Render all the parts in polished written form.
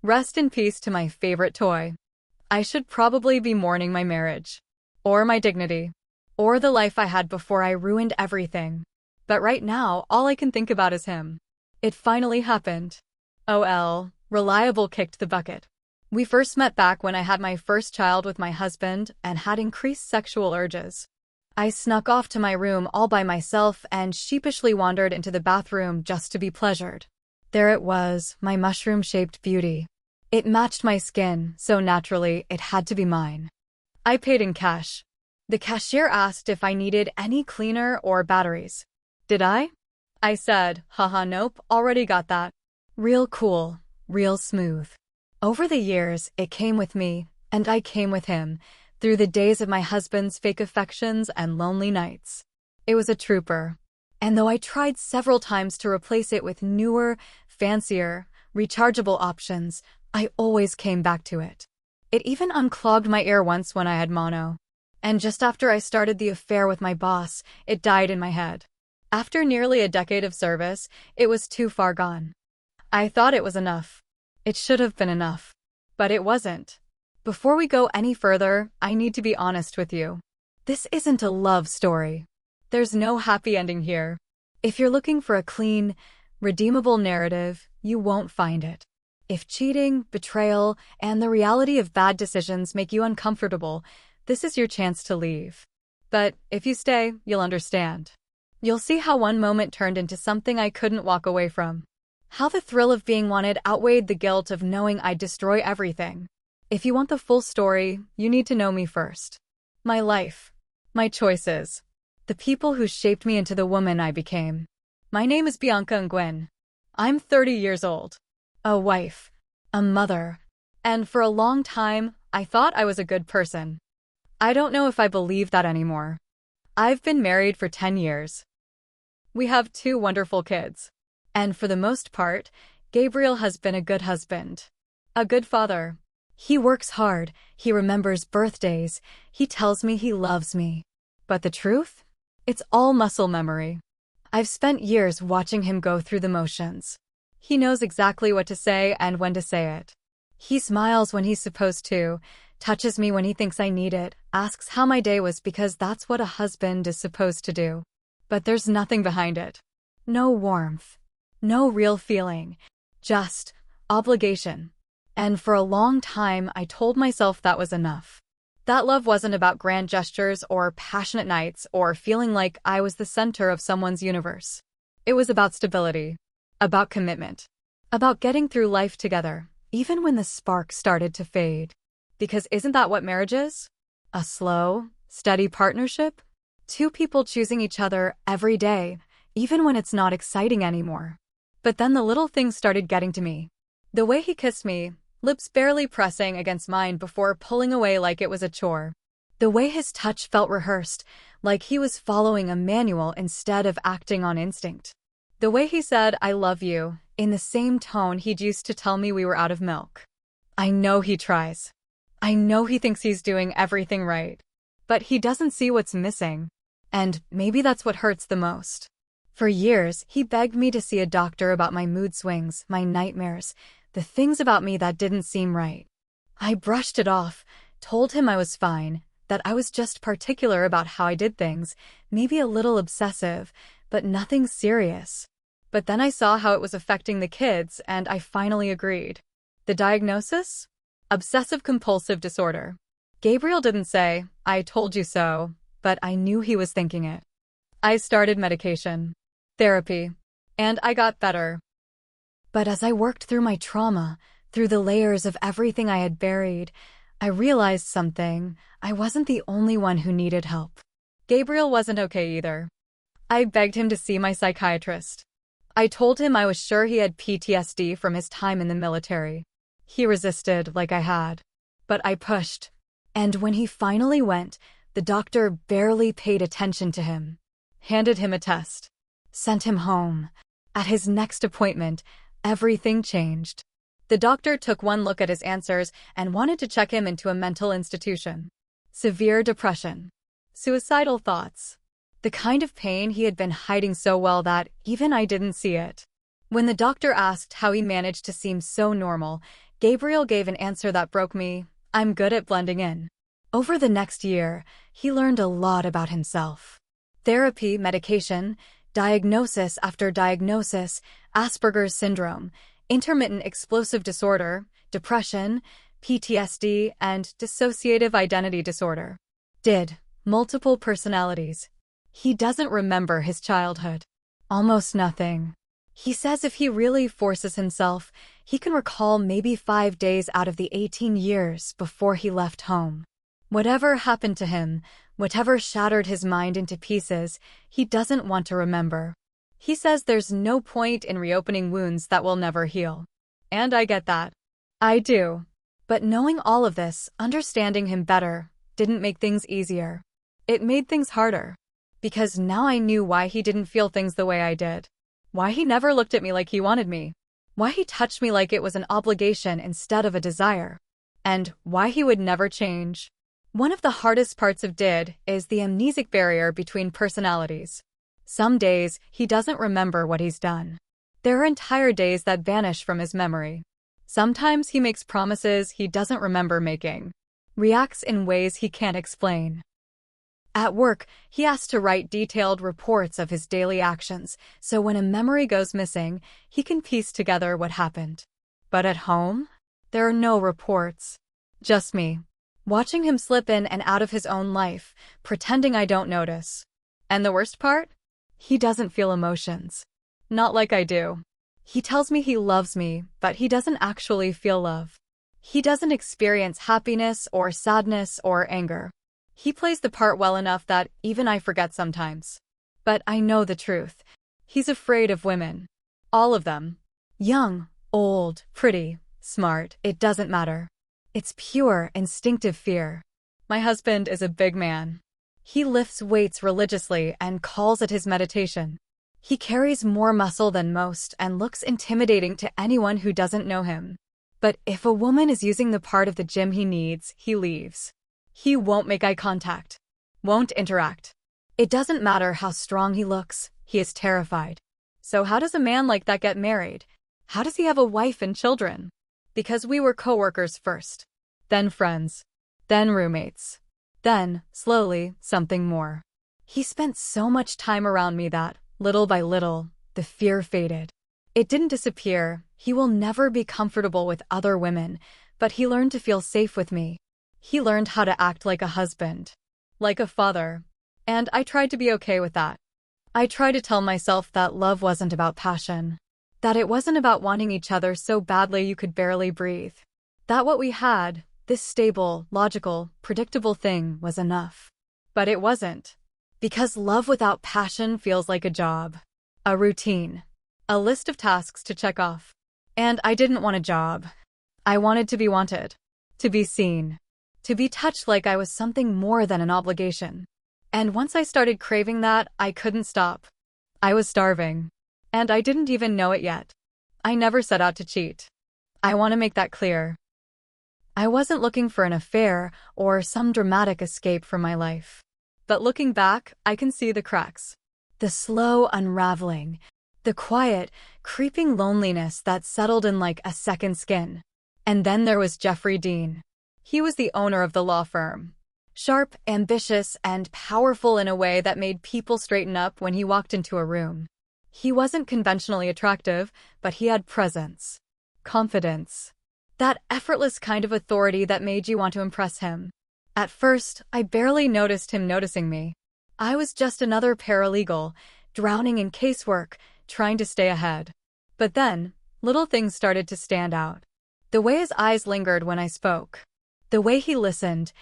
Rest in peace to my favorite toy. I should probably be mourning my marriage. Or my dignity. Or the life I had before I ruined everything. But right now, all I can think about is him. It finally happened. OL, reliable kicked the bucket. We first met back when I had my first child with my husband and had increased sexual urges. I snuck off to my room all by myself and sheepishly wandered into the bathroom just to be pleasured. There it was, my mushroom-shaped beauty. It matched my skin, so naturally, it had to be mine. I paid in cash. The cashier asked if I needed any cleaner or batteries. Did I? I said, haha, nope, already got that. Real cool, real smooth. Over the years, it came with me, and I came with him, through the days of my husband's fake affections and lonely nights. It was a trooper. And though I tried several times to replace it with newer, fancier, rechargeable options, I always came back to it. It even unclogged my ear once when I had mono. And just after I started the affair with my boss, it died in my head. After nearly a decade of service, it was too far gone. I thought it was enough. It should have been enough. But it wasn't. Before we go any further, I need to be honest with you. This isn't a love story. There's no happy ending here. If you're looking for a clean, redeemable narrative, you won't find it. If cheating, betrayal, and the reality of bad decisions make you uncomfortable, this is your chance to leave. But if you stay, you'll understand. You'll see how one moment turned into something I couldn't walk away from. How the thrill of being wanted outweighed the guilt of knowing I'd destroy everything. If you want the full story, you need to know me first. My life. My choices. The people who shaped me into the woman I became. My name is Bianca Nguyen. I'm 30 years old. A wife. A mother. And for a long time, I thought I was a good person. I don't know if I believe that anymore. I've been married for 10 years. We have 2 wonderful kids. And for the most part, Gabriel has been a good husband. A good father. He works hard, he remembers birthdays, he tells me he loves me. But the truth? It's all muscle memory. I've spent years watching him go through the motions. He knows exactly what to say and when to say it. He smiles when he's supposed to, touches me when he thinks I need it, asks how my day was because that's what a husband is supposed to do. But there's nothing behind it. No warmth. No real feeling. Just obligation. And for a long time, I told myself that was enough. That love wasn't about grand gestures or passionate nights or feeling like I was the center of someone's universe. It was about stability. About commitment. About getting through life together, even when the spark started to fade. Because isn't that what marriage is? A slow, steady partnership? 2 people choosing each other every day, even when it's not exciting anymore. But then the little things started getting to me. The way he kissed me, lips barely pressing against mine before pulling away like it was a chore. The way his touch felt rehearsed, like he was following a manual instead of acting on instinct. The way he said, "I love you," in the same tone he'd used to tell me we were out of milk. I know he tries. I know he thinks he's doing everything right. But he doesn't see what's missing. And maybe that's what hurts the most. For years, he begged me to see a doctor about my mood swings, my nightmares, the things about me that didn't seem right. I brushed it off, told him I was fine, that I was just particular about how I did things, maybe a little obsessive, but nothing serious. But then I saw how it was affecting the kids, and I finally agreed. The diagnosis? Obsessive-compulsive disorder. Gabriel didn't say, "I told you so," but I knew he was thinking it. I started medication, therapy, and I got better. But as I worked through my trauma, through the layers of everything I had buried, I realized something. I wasn't the only one who needed help. Gabriel wasn't okay either. I begged him to see my psychiatrist. I told him I was sure he had PTSD from his time in the military. He resisted like I had. But I pushed. And when he finally went, the doctor barely paid attention to him. Handed him a test. Sent him home. At his next appointment, everything changed. The doctor took one look at his answers and wanted to check him into a mental institution. Severe depression. Suicidal thoughts. The kind of pain he had been hiding so well that even I didn't see it. When the doctor asked how he managed to seem so normal, Gabriel gave an answer that broke me. I'm good at blending in. Over the next year, he learned a lot about himself. Therapy, medication, diagnosis after diagnosis, Asperger's syndrome, intermittent explosive disorder, depression, PTSD, and dissociative identity disorder. Multiple personalities. He doesn't remember his childhood. Almost nothing. He says if he really forces himself, he can recall maybe 5 days out of the 18 years before he left home. Whatever happened to him, whatever shattered his mind into pieces, he doesn't want to remember. He says there's no point in reopening wounds that will never heal. And I get that. I do. But knowing all of this, understanding him better, didn't make things easier. It made things harder. Because now I knew why he didn't feel things the way I did. Why he never looked at me like he wanted me. Why he touched me like it was an obligation instead of a desire. And why he would never change. One of the hardest parts of is the amnesic barrier between personalities. Some days, he doesn't remember what he's done. There are entire days that vanish from his memory. Sometimes he makes promises he doesn't remember making. Reacts in ways he can't explain. At work, he has to write detailed reports of his daily actions, so when a memory goes missing, he can piece together what happened. But at home, there are no reports. Just me. Watching him slip in and out of his own life, pretending I don't notice. And the worst part? He doesn't feel emotions. Not like I do. He tells me he loves me, but he doesn't actually feel love. He doesn't experience happiness or sadness or anger. He plays the part well enough that even I forget sometimes. But I know the truth. He's afraid of women. All of them. Young, old, pretty, smart, it doesn't matter. It's pure, instinctive fear. My husband is a big man. He lifts weights religiously and calls it his meditation. He carries more muscle than most and looks intimidating to anyone who doesn't know him. But if a woman is using the part of the gym he needs, he leaves. He won't make eye contact. Won't interact. It doesn't matter how strong he looks, he is terrified. So how does a man like that get married? How does he have a wife and children? Because we were coworkers first. Then friends. Then roommates. Then, slowly, something more. He spent so much time around me that, little by little, the fear faded. It didn't disappear. He will never be comfortable with other women, but he learned to feel safe with me. He learned how to act like a husband. Like a father. And I tried to be okay with that. I tried to tell myself that love wasn't about passion. That it wasn't about wanting each other so badly you could barely breathe. That what we had, this stable, logical, predictable thing, was enough. But it wasn't. Because love without passion feels like a job. A routine. A list of tasks to check off. And I didn't want a job. I wanted to be wanted. To be seen. To be touched like I was something more than an obligation. And once I started craving that, I couldn't stop. I was starving. And I didn't even know it yet. I never set out to cheat. I want to make that clear. I wasn't looking for an affair or some dramatic escape from my life. But looking back, I can see the cracks. The slow unraveling. The quiet, creeping loneliness that settled in like a second skin. And then there was Jeffrey Dean. He was the owner of the law firm. Sharp, ambitious, and powerful in a way that made people straighten up when he walked into a room. He wasn't conventionally attractive, but he had presence. Confidence. That effortless kind of authority that made you want to impress him. At first, I barely noticed him noticing me. I was just another paralegal, drowning in casework, trying to stay ahead. But then, little things started to stand out. The way his eyes lingered when I spoke. The way he listened,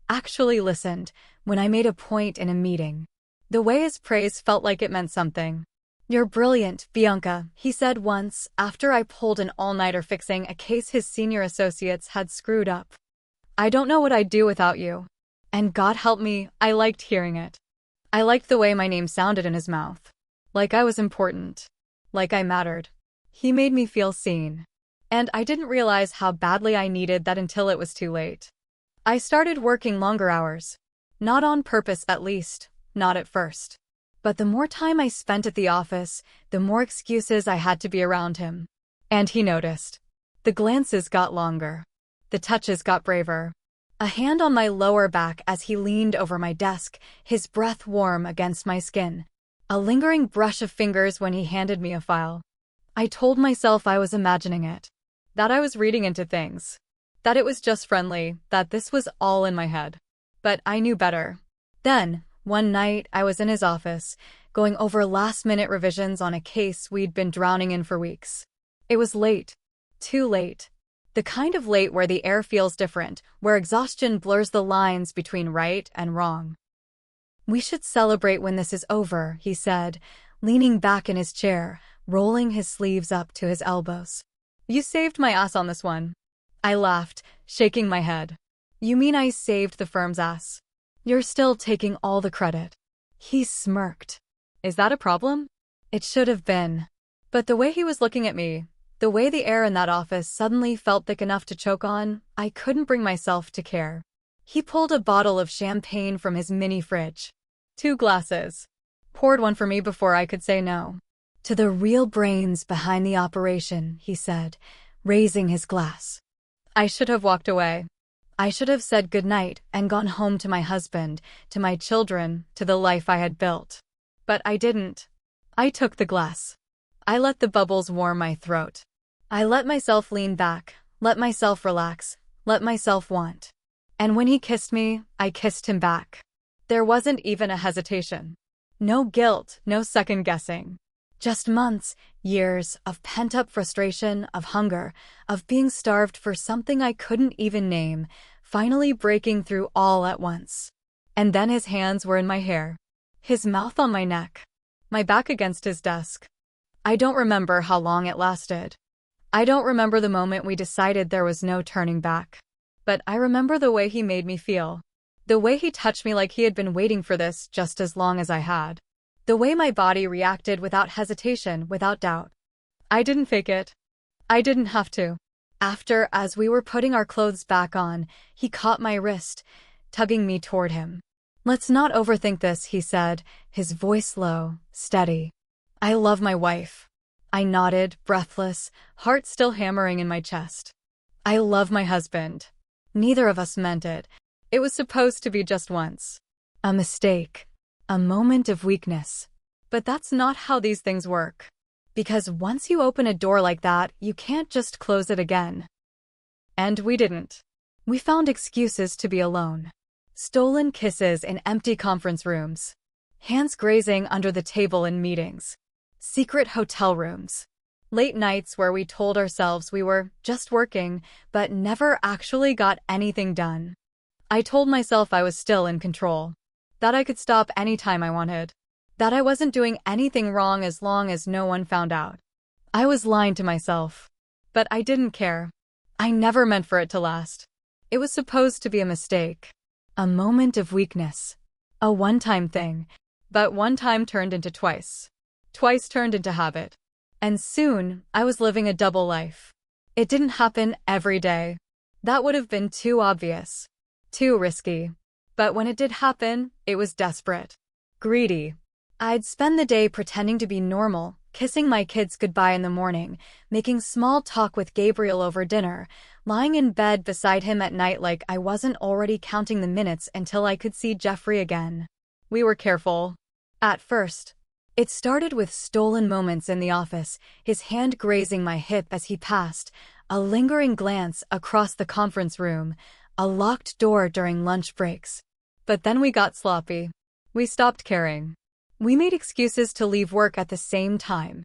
actually listened, when I made a point in a meeting. The way his praise felt like it meant something. "You're brilliant, Bianca," he said once, after I pulled an all-nighter fixing a case his senior associates had screwed up. "I don't know what I'd do without you." And God help me, I liked hearing it. I liked the way my name sounded in his mouth. Like I was important. Like I mattered. He made me feel seen. And I didn't realize how badly I needed that until it was too late. I started working longer hours. Not on purpose, at least. Not at first. But the more time I spent at the office, the more excuses I had to be around him. And he noticed. The glances got longer. The touches got braver. A hand on my lower back as he leaned over my desk, his breath warm against my skin. A lingering brush of fingers when he handed me a file. I told myself I was imagining it. That I was reading into things. That it was just friendly, that this was all in my head. But I knew better. Then, one night, I was in his office, going over last-minute revisions on a case we'd been drowning in for weeks. It was late. Too late. The kind of late where the air feels different, where exhaustion blurs the lines between right and wrong. "We should celebrate when this is over," he said, leaning back in his chair, rolling his sleeves up to his elbows. "You saved my ass on this one." I laughed, shaking my head. "You mean I saved the firm's ass? You're still taking all the credit." He smirked. "Is that a problem?" It should have been. But the way he was looking at me, the way the air in that office suddenly felt thick enough to choke on, I couldn't bring myself to care. He pulled a bottle of champagne from his mini fridge. 2 glasses. Poured one for me before I could say no. "To the real brains behind the operation," he said, raising his glass. I should have walked away. I should have said goodnight and gone home to my husband, to my children, to the life I had built. But I didn't. I took the glass. I let the bubbles warm my throat. I let myself lean back, let myself relax, let myself want. And when he kissed me, I kissed him back. There wasn't even a hesitation. No guilt, no second guessing. Just months, years of pent-up frustration, of hunger, of being starved for something I couldn't even name, finally breaking through all at once. And then his hands were in my hair. His mouth on my neck. My back against his desk. I don't remember how long it lasted. I don't remember the moment we decided there was no turning back. But I remember the way he made me feel. The way he touched me like he had been waiting for this just as long as I had. The way my body reacted without hesitation, without doubt. I didn't fake it. I didn't have to. After, as we were putting our clothes back on, he caught my wrist, tugging me toward him. "Let's not overthink this," he said, his voice low, steady. "I love my wife." I nodded, breathless, heart still hammering in my chest. "I love my husband." Neither of us meant it. It was supposed to be just once. A mistake. A moment of weakness. But that's not how these things work. Because once you open a door like that, you can't just close it again. And we didn't. We found excuses to be alone. Stolen kisses in empty conference rooms. Hands grazing under the table in meetings. Secret hotel rooms. Late nights where we told ourselves we were just working, but never actually got anything done. I told myself I was still in control. That I could stop anytime I wanted. That I wasn't doing anything wrong as long as no one found out. I was lying to myself. But I didn't care. I never meant for it to last. It was supposed to be a mistake. A moment of weakness. A one-time thing. But one time turned into twice. Twice turned into habit. And soon, I was living a double life. It didn't happen every day. That would have been too obvious. Too risky. But when it did happen, it was desperate. Greedy. I'd spend the day pretending to be normal, kissing my kids goodbye in the morning, making small talk with Gabriel over dinner, lying in bed beside him at night like I wasn't already counting the minutes until I could see Jeffrey again. We were careful. At first. It started with stolen moments in the office, his hand grazing my hip as he passed, a lingering glance across the conference room, a locked door during lunch breaks. But then we got sloppy. We stopped caring. We made excuses to leave work at the same time.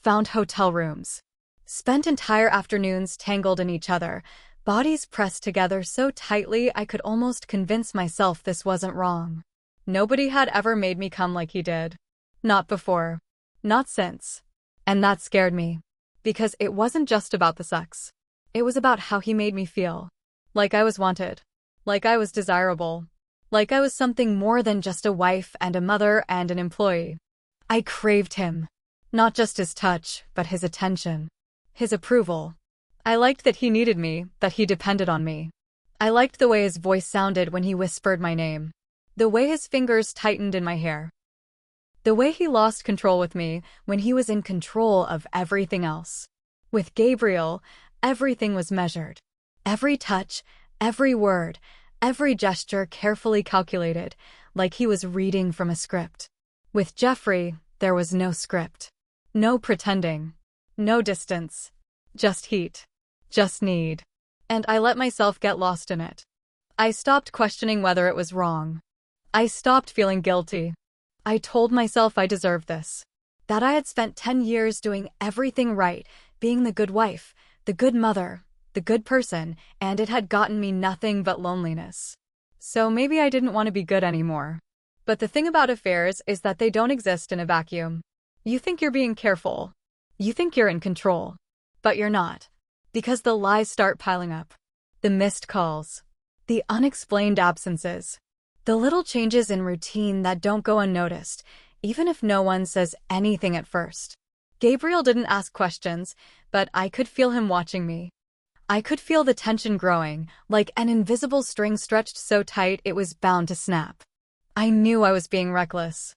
Found hotel rooms. Spent entire afternoons tangled in each other, bodies pressed together so tightly I could almost convince myself this wasn't wrong. Nobody had ever made me come like he did. Not before. Not since. And that scared me. Because it wasn't just about the sex. It was about how he made me feel. Like I was wanted. Like I was desirable. Like I was something more than just a wife and a mother and an employee. I craved him. Not just his touch, but his attention. His approval. I liked that he needed me, that he depended on me. I liked the way his voice sounded when he whispered my name. The way his fingers tightened in my hair. The way he lost control with me when he was in control of everything else. With Gabriel, Everything was measured. Every touch, every word, every gesture carefully calculated, like he was reading from a script. With Jeffrey, there was no script. No pretending. No distance. Just heat. Just need. And I let myself get lost in it. I stopped questioning whether it was wrong. I stopped feeling guilty. I told myself I deserved this. That I had spent 10 years doing everything right, being the good wife, the good mother, the good person, and it had gotten me nothing but loneliness. So maybe I didn't want to be good anymore. But the thing about affairs is that they don't exist in a vacuum. You think you're being careful. You think you're in control. But you're not. Because the lies start piling up. The missed calls. The unexplained absences. The little changes in routine that don't go unnoticed, even if no one says anything at first. Gabriel didn't ask questions, but I could feel him watching me. I could feel the tension growing, like an invisible string stretched so tight it was bound to snap. I knew I was being reckless.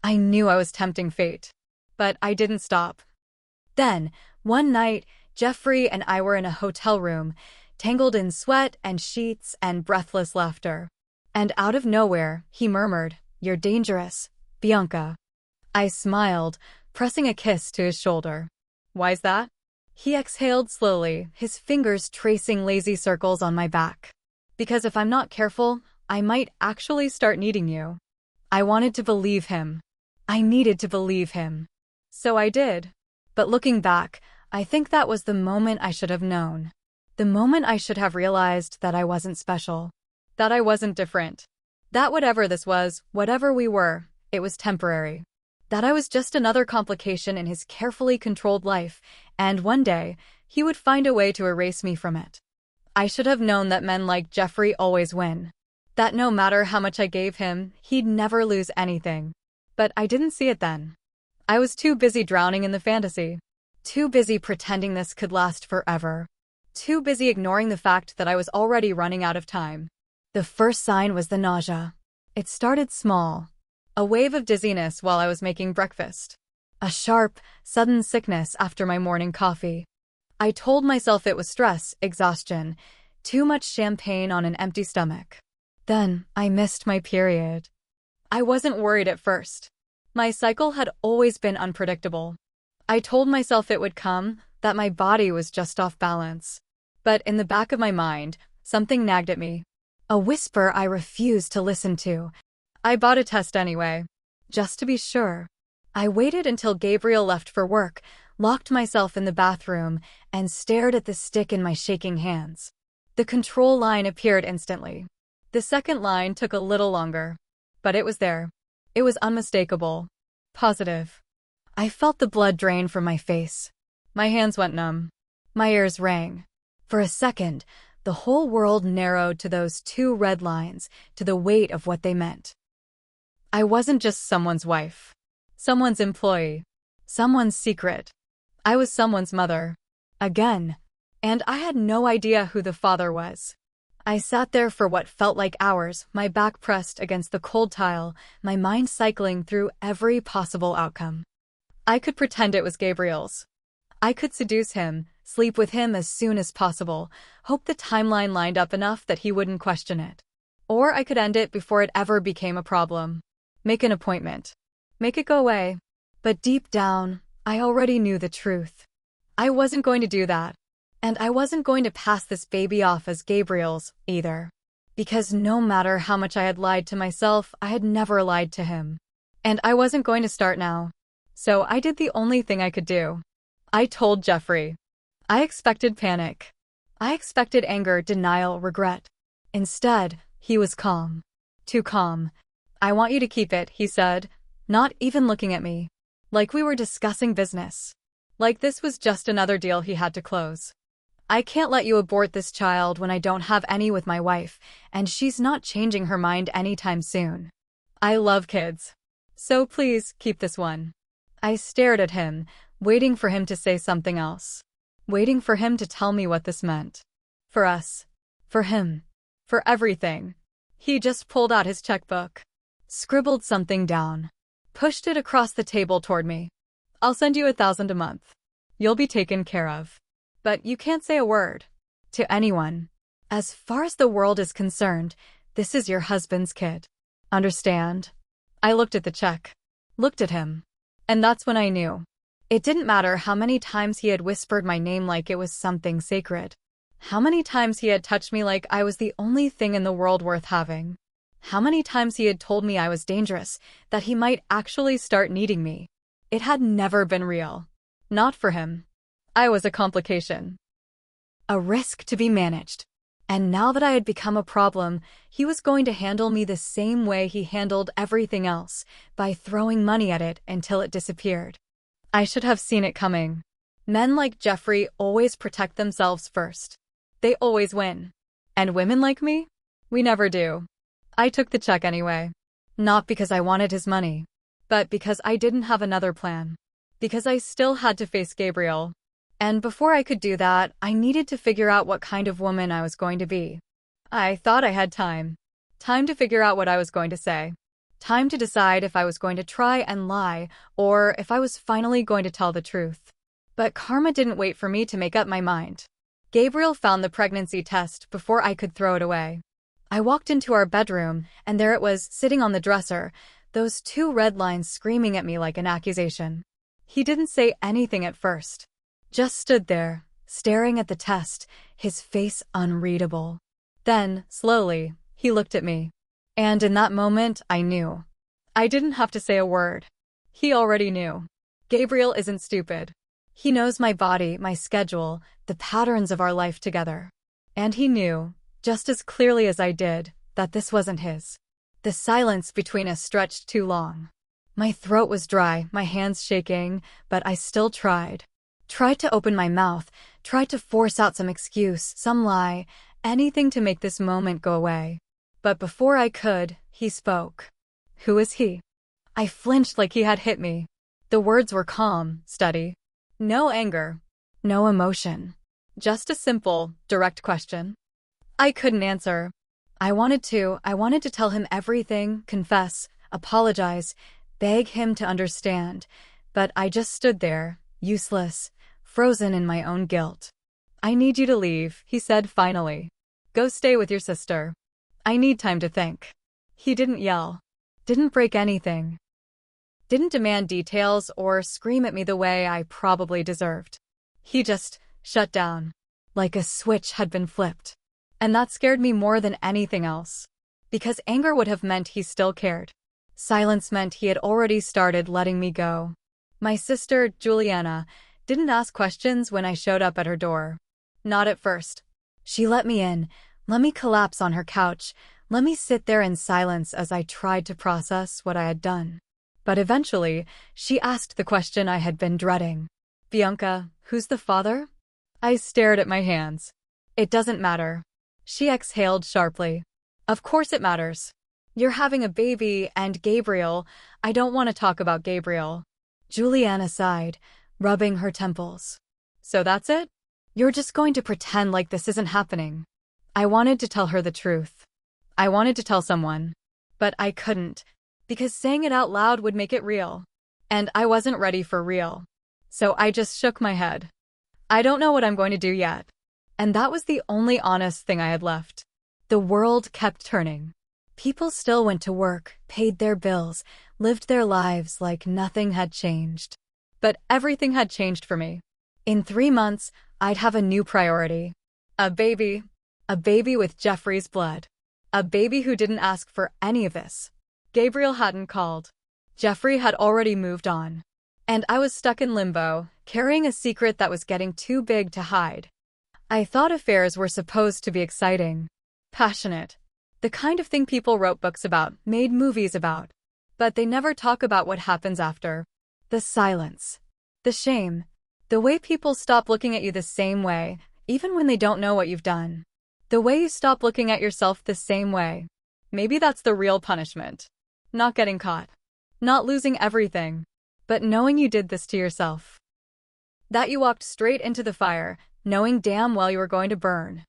I knew I was tempting fate. But I didn't stop. Then, one night, Jeffrey and I were in a hotel room, tangled in sweat and sheets and breathless laughter. And out of nowhere, he murmured, "You're dangerous, Bianca." I smiled, pressing a kiss to his shoulder. "Why's that?" He exhaled slowly, his fingers tracing lazy circles on my back. "Because if I'm not careful, I might actually start needing you." I wanted to believe him. I needed to believe him. So I did. But looking back, I think that was the moment I should have known. The moment I should have realized that I wasn't special. That I wasn't different. That whatever this was, whatever we were, it was temporary. That I was just another complication in his carefully controlled life, and one day, he would find a way to erase me from it. I should have known that men like Jeffrey always win. That no matter how much I gave him, he'd never lose anything. But I didn't see it then. I was too busy drowning in the fantasy. Too busy pretending this could last forever. Too busy ignoring the fact that I was already running out of time. The first sign was the nausea. It started small. A wave of dizziness while I was making breakfast. A sharp, sudden sickness after my morning coffee. I told myself it was stress, exhaustion, too much champagne on an empty stomach. Then, I missed my period. I wasn't worried at first. My cycle had always been unpredictable. I told myself it would come, that my body was just off balance. But in the back of my mind, something nagged at me. A whisper I refused to listen to. I bought a test anyway. Just to be sure. I waited until Gabriel left for work, locked myself in the bathroom, and stared at the stick in my shaking hands. The control line appeared instantly. The second line took a little longer. But it was there. It was unmistakable. Positive. I felt the blood drain from my face. My hands went numb. My ears rang. For a second, the whole world narrowed to those two red lines, to the weight of what they meant. I wasn't just someone's wife. Someone's employee. Someone's secret. I was someone's mother. Again. And I had no idea who the father was. I sat there for what felt like hours, my back pressed against the cold tile, my mind cycling through every possible outcome. I could pretend it was Gabriel's. I could seduce him, sleep with him as soon as possible, hope the timeline lined up enough that he wouldn't question it. Or I could end it before it ever became a problem. Make an appointment. Make it go away. But deep down, I already knew the truth. I wasn't going to do that. And I wasn't going to pass this baby off as Gabriel's, either. Because no matter how much I had lied to myself, I had never lied to him. And I wasn't going to start now. So I did the only thing I could do. I told Jeffrey. I expected panic. I expected anger, denial, regret. Instead, he was calm. Too calm. "I want you to keep it," he said, not even looking at me. Like we were discussing business. Like this was just another deal he had to close. "I can't let you abort this child when I don't have any with my wife, and she's not changing her mind anytime soon. I love kids. So please, keep this one." I stared at him, waiting for him to say something else. Waiting for him to tell me what this meant. For us. For him. For everything. He just pulled out his checkbook. Scribbled something down. Pushed it across the table toward me. "I'll send you $1,000 a month. You'll be taken care of." But you can't say a word to anyone. As far as the world is concerned, this is your husband's kid. Understand? I looked at the check, looked at him, and that's when I knew. It didn't matter how many times he had whispered my name like it was something sacred. How many times he had touched me like I was the only thing in the world worth having. How many times he had told me I was dangerous, that he might actually start needing me. It had never been real. Not for him. I was a complication. A risk to be managed. And now that I had become a problem, he was going to handle me the same way he handled everything else, by throwing money at it until it disappeared. I should have seen it coming. Men like Jeffrey always protect themselves first. They always win. And women like me? We never do. I took the check anyway. Not because I wanted his money, but because I didn't have another plan. Because I still had to face Gabriel. And before I could do that, I needed to figure out what kind of woman I was going to be. I thought I had time. Time to figure out what I was going to say. Time to decide if I was going to try and lie, or if I was finally going to tell the truth. But karma didn't wait for me to make up my mind. Gabriel found the pregnancy test before I could throw it away. I walked into our bedroom, and there it was, sitting on the dresser, those 2 red lines screaming at me like an accusation. He didn't say anything at first. Just stood there, staring at the test, his face unreadable. Then, slowly, he looked at me. And in that moment, I knew. I didn't have to say a word. He already knew. Gabriel isn't stupid. He knows my body, my schedule, the patterns of our life together. And he knew, just as clearly as I did, that this wasn't his. The silence between us stretched too long. My throat was dry, my hands shaking, but I still tried. Tried to open my mouth, tried to force out some excuse, some lie, anything to make this moment go away. But before I could, he spoke. Who is he? I flinched like he had hit me. The words were calm, steady. No anger. No emotion. Just a simple, direct question. I couldn't answer. I wanted to tell him everything, confess, apologize, beg him to understand. But I just stood there, useless, frozen in my own guilt. I need you to leave, he said finally. Go stay with your sister. I need time to think. He didn't yell. Didn't break anything. Didn't demand details or scream at me the way I probably deserved. He just shut down. Like a switch had been flipped. And that scared me more than anything else. Because anger would have meant he still cared. Silence meant he had already started letting me go. My sister, Juliana, didn't ask questions when I showed up at her door. Not at first. She let me in, let me collapse on her couch, let me sit there in silence as I tried to process what I had done. But eventually, she asked the question I had been dreading. Bianca, who's the father? I stared at my hands. It doesn't matter. She exhaled sharply. Of course it matters. You're having a baby, and Gabriel, I don't want to talk about Gabriel. Juliana sighed, rubbing her temples. So that's it? You're just going to pretend like this isn't happening. I wanted to tell her the truth. I wanted to tell someone. But I couldn't, because saying it out loud would make it real. And I wasn't ready for real. So I just shook my head. I don't know what I'm going to do yet. And that was the only honest thing I had left. The world kept turning. People still went to work, paid their bills, lived their lives like nothing had changed. But everything had changed for me. In 3 months, I'd have a new priority. A baby. A baby with Jeffrey's blood. A baby who didn't ask for any of this. Gabriel hadn't called. Jeffrey had already moved on. And I was stuck in limbo, carrying a secret that was getting too big to hide. I thought affairs were supposed to be exciting. Passionate. The kind of thing people wrote books about, made movies about. But they never talk about what happens after. The silence. The shame. The way people stop looking at you the same way, even when they don't know what you've done. The way you stop looking at yourself the same way. Maybe that's the real punishment. Not getting caught. Not losing everything. But knowing you did this to yourself. That you walked straight into the fire, knowing damn well you were going to burn.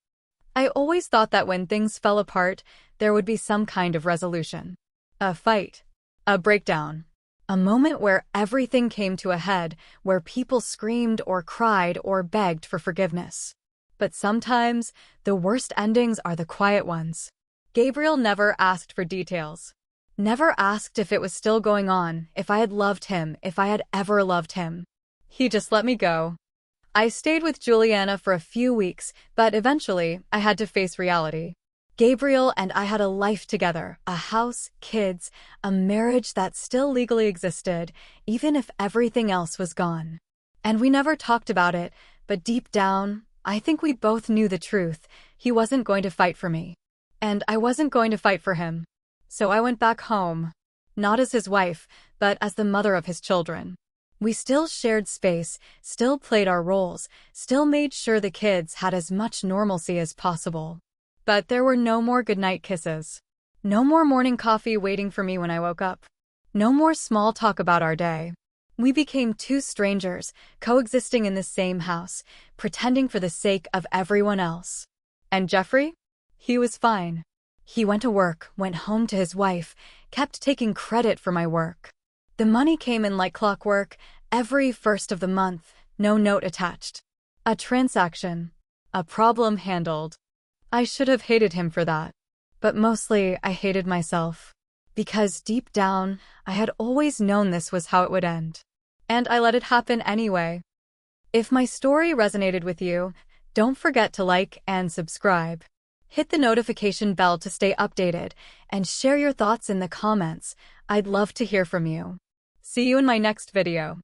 I always thought that when things fell apart, there would be some kind of resolution. A fight. A breakdown. A moment where everything came to a head, where people screamed or cried or begged for forgiveness. But sometimes, the worst endings are the quiet ones. Gabriel never asked for details. Never asked if it was still going on, if I had loved him, if I had ever loved him. He just let me go. I stayed with Juliana for a few weeks, but eventually, I had to face reality. Gabriel and I had a life together, a house, kids, a marriage that still legally existed, even if everything else was gone. And we never talked about it, but deep down, I think we both knew the truth. He wasn't going to fight for me. And I wasn't going to fight for him. So I went back home. Not as his wife, but as the mother of his children. We still shared space, still played our roles, still made sure the kids had as much normalcy as possible. But there were no more goodnight kisses. No more morning coffee waiting for me when I woke up. No more small talk about our day. We became two strangers, coexisting in the same house, pretending for the sake of everyone else. And Jeffrey? He was fine. He went to work, went home to his wife, kept taking credit for my work. The money came in like clockwork, every first of the month, no note attached. A transaction. A problem handled. I should have hated him for that. But mostly, I hated myself. Because deep down, I had always known this was how it would end. And I let it happen anyway. If my story resonated with you, don't forget to like and subscribe. Hit the notification bell to stay updated, and share your thoughts in the comments. I'd love to hear from you. See you in my next video.